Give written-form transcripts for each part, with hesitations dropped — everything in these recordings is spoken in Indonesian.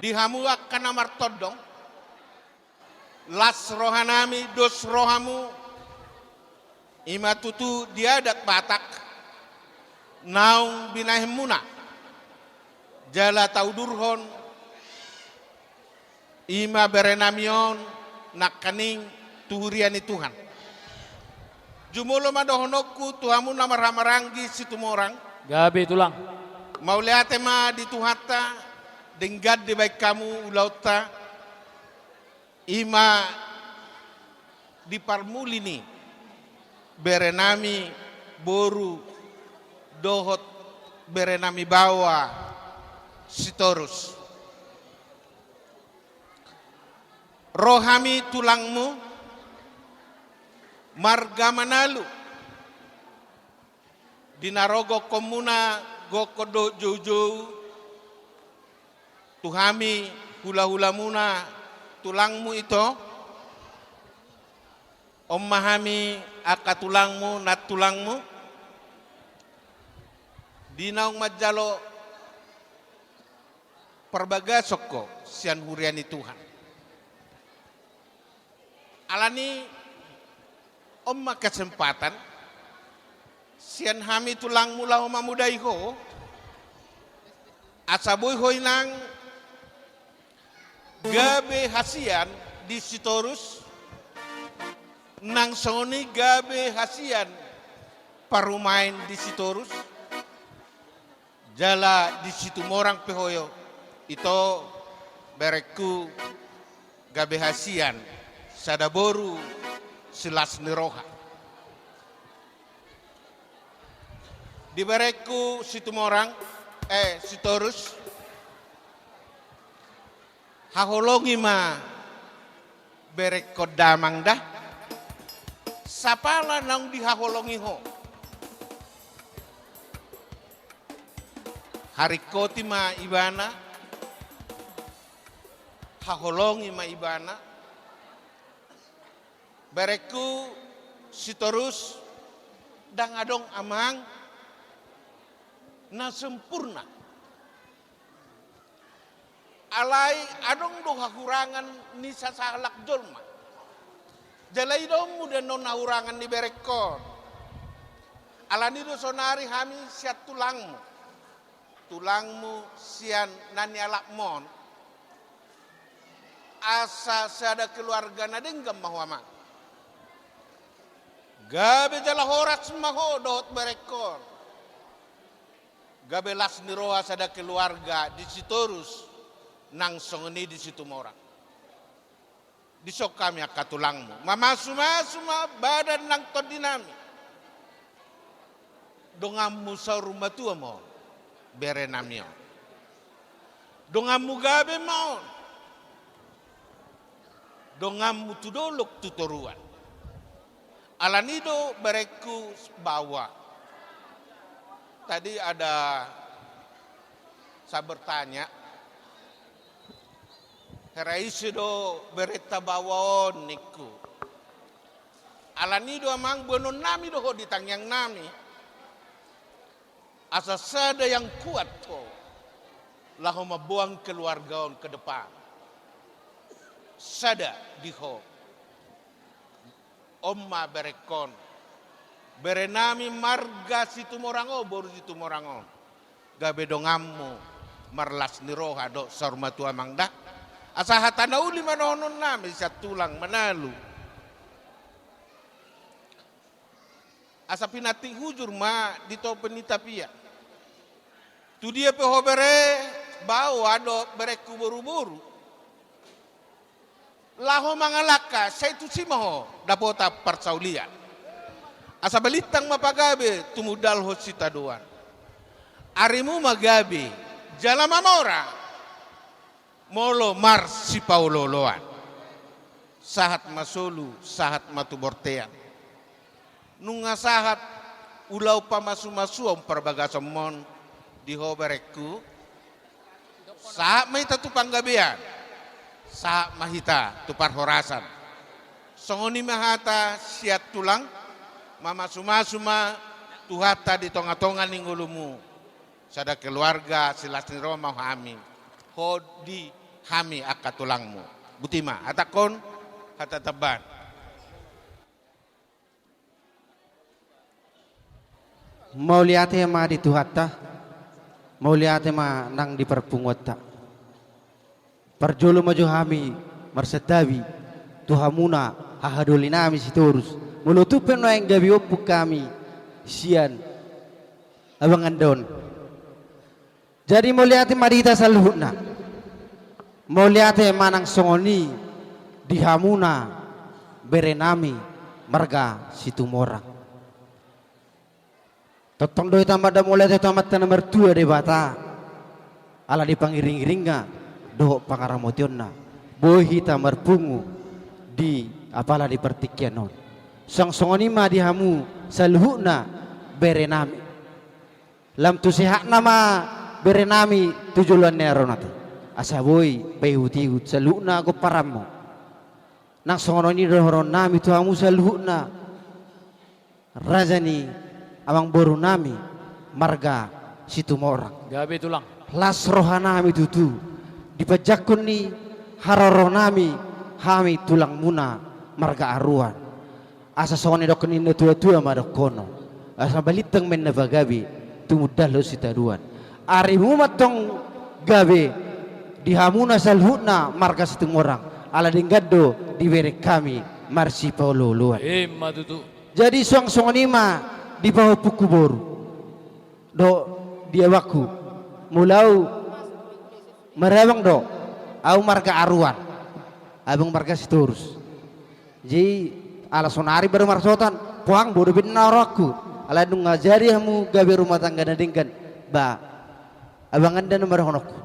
dihamuak kana martodong las rohanami dos rohamu ima tutu diadat batak naung binahemuna jala taudurhon ima berenamion nakaning tuhuriani Tuhan jumulo madohonoku tuhamu namarhamaranggi situmorang Gabi tulang. mauleate ma di tuhata denggad di baik kamu ulauta ima di parmulini berenami boru dohot berenami bawa sitorus rohami tulangmu marga manalu dinarogo komuna gokodo jojo tuhami hula-hula muna tulangmu itu ommahami aka tulangmu nat tulangmu dinaung majalo perbagasokko sian huriani Tuhan alani omma kesempatan sian hami tulang mula oma mudai ho asaboy hoinang gabe hasian di sitorus nang soni gabe hasian parumain di sitorus jala di situ morang pehoyo itu bereku gabe hasian sadaboru silas niroha di bereku situ morang sitorus haholongi ma berek kodamang dah sapala nang dihaholongi ho harikoti ma ibana haholongi ma ibana bereku sitorus dang adong amang na sempurna alai adong do hakurangan ni sasalak jolma jalai dong muda non hakurangan ni berekon alani do sonari hami siat tulangmu sian nani alak mon asa sada keluarga nadenggam mahwama gabe jala horat semaho dot berekon gabe las niroa sada keluarga di sitorus nang songeni di situ morang disok kami akatulangmu mamasuma badan nang todinami dongammu saruma tua mo berenamio dongammu gabe mo dongammu tudolok tutoruan alanido bereku bawa tadi ada saya bertanya heraisido berita bawon niku alanido amang bonon nami doho ditangyang nami asa sada yang kuat ko laho mabuang keluargaon ke depan sada diho omma berekon berenami marga situ morango boru situ morango gabe dongammu marlas niroha do sormatu amang dah asa hatana uli manonon nami tulang manalu asa pinati hujur ma dito penitapia tu dia peho bere bawa do bereku boru-boru laho mangalaka saya tu simaho dapota parsaulian asa balitang mapagabe tumudal hosita doan arimu magabe jala mamora molo mar si pauloloan sahat masolu sahat matubortean nunga sahat ulau pamasu-masuom perbagasom mon di hobereku sahat may tatupang gabean sa mahita tupar horasan songoni mahata siat tulang mama suma tuhata di tonga-tonga ninggulumu sada keluarga silas niro mau amin hodi hami akka tulangmu. Butima, atakon, hatataban. Mau lihat ma di tuhata, mau lihat ma nang di perpungot. Perjolo maju hami marsetawi tuhamuna hahadolinami siturus. Mulutupin no yang gabi opuk kami sian abang andon. Jadi mau lihat marita saluhuna, mau lihat manang songoni dihamuna berenami marga situmorang. Totong doi tambah dah mulai tamat nomor 2 de bata. Ala dipangiring-iringga doh pangaramotionna. Bohi tamar pungu di apalah di pertikianon. Sang songoni ma dihamu saluhuna berenami. Lam tu sehat nama berenami tujuan neronat. Asa boy pehutiut saluhuna ko paramo. Nang songoni dohoron nami tu hamu saluhuna. Rajani amang boru nami marga situmorang. Gabi tulang. Las rohanami tutu dipajakun ni haroro nami hami tulang muna marga aruan. Asa sone dokon ini tua-tua madokono. Asa balitang men na bagabi tumudalo sitaduan. Ari mumatong gabe dihamuna salhuna marga situmorang. Ala dinggaddo diberi kami marsi paulo luan. Matutu. Jadi suang-suanima di bawah puku boru do dia waku mulau merewang do au marga aruan abang marga siturus jadi ala sonari baru marsotan puang bodoh benar aku ala dung ngajari hamu gawe rumah tangga nadingkan ba abang anda nomor honokku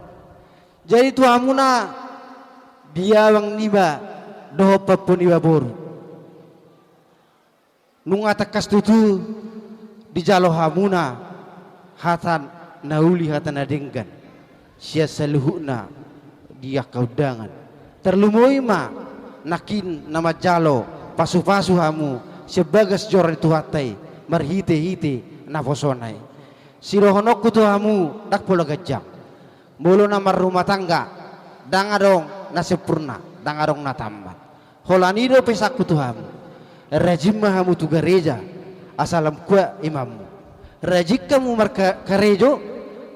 jadi tu amuna dia bang niba do papun iba boru nunga takas tutu di jalo hamuna hatan nauli hatan adenggan sia saluhuna dia kaudangan terlumoi ma nakin nama jalo pasu-pasu hamu sebagas jor itu hatai marhite-hite nafosonai sirohonokku tu hamu dak pola gajang mulu nama rumah tangga dangadong na sempurna dangadong na tambat holanido pesakku tu hamu rejimah hamu tu gereja asalam kuat imammu rajik kamu marka karejo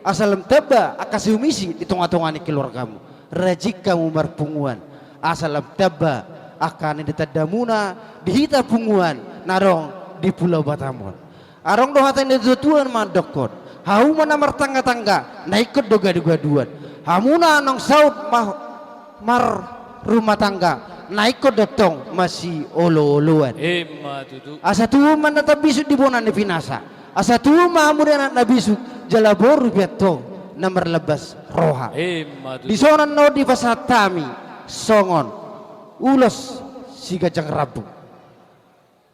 asalam taba akasumisi di tengah-tengah ni keluargamu rajik kamu marpunguan asalam taba akan ditadamuna dihita punguan narong di pulau Batamon arong dohatan itu tuan mandokon hau mana martangga-tangga naikut doga-dogaduan hamuna nong saud mar rumah tangga naikut dotong masih olo-oloan. Matutu. Asa tuh mana tabisuk di bonan di pinasa. Asa tuh mamudian anak nabisuk jalaboru beto nomor lebas roha. Matutu. Di sonan no di pasatami songon ulos si gajang rabu.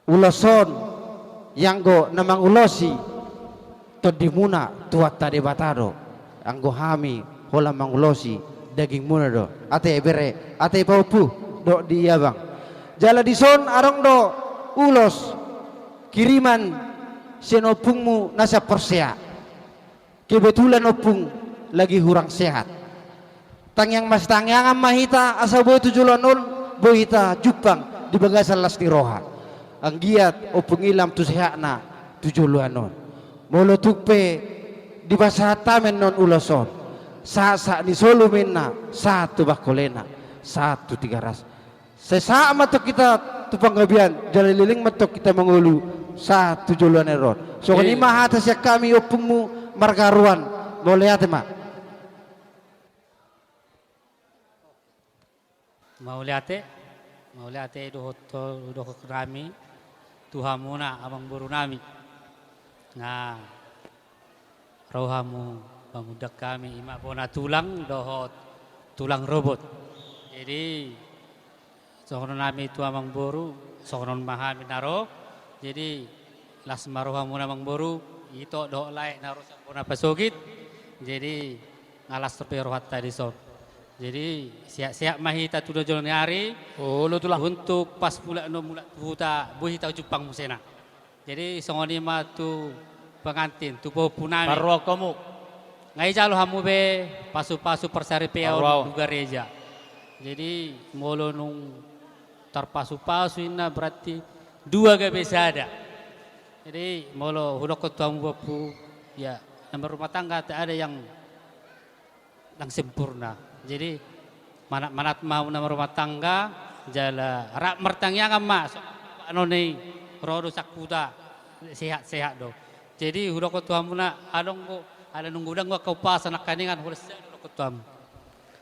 Uloson yang go namang ulosi to dimuna tuata de batado. Anggo hami hola mangulosi daging muna do. Ate bere ate paupu. Do dia bang jala di son arong do ulos kiriman senopungmu nasa persea kebetulan opung lagi hurang sehat tangyang mas tangyang mahita asa boy tujulanol bohita jupang di bagasan las di roha ang giat opung ilam tu sehatna tujulanol molo tukpe di basatamen non uloson sa ni solo menna satu bakolena 1 3 ras sesaat matok kita tupang gabian jalan liling matok kita mengulu 1 juluan error so kani mah atas ya kami opungmu margaruan boleh ate mak mau liate doh kami tuhamuna abang buru nami nah rohamu bangudak kami ima bona tulang dohot tulang robot jadi sokonon nami itu amang boru sokonon mahami naro jadi las marohamu namang boru itu doh laik naro sampuna pasogit jadi ngalas tepi rohat tadi so jadi siap-siap mahita tudo jolong hari Lo tulang. untuk pas mula buta buhita Jepang musena jadi songoni ma tu pengantin tu punami Parwa kamu. ngai jalo hamu be pasu-pasu persari pea Parwa. duga reja Jadi molo nung terpasu-pasu ina berarti dua gak bisa ada. Jadi molo hudok ketuamu bapu ya nomor rumah tangga tak ada yang sempurna. Jadi manat mau nomor rumah tangga jala rak mertangnya mak anoni rodo sakuta sehat-sehat do. Jadi hudok ketuamu na adong ko ada nunggu gua kau pas anak kaningan hudok ketuamu.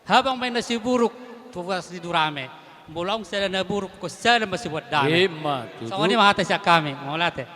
Habang may nasi buruk tuwas di durame. Mulong sila na buruk ko sila masih buat dami. Ima tutu. So ini mahata siya kami, mulate.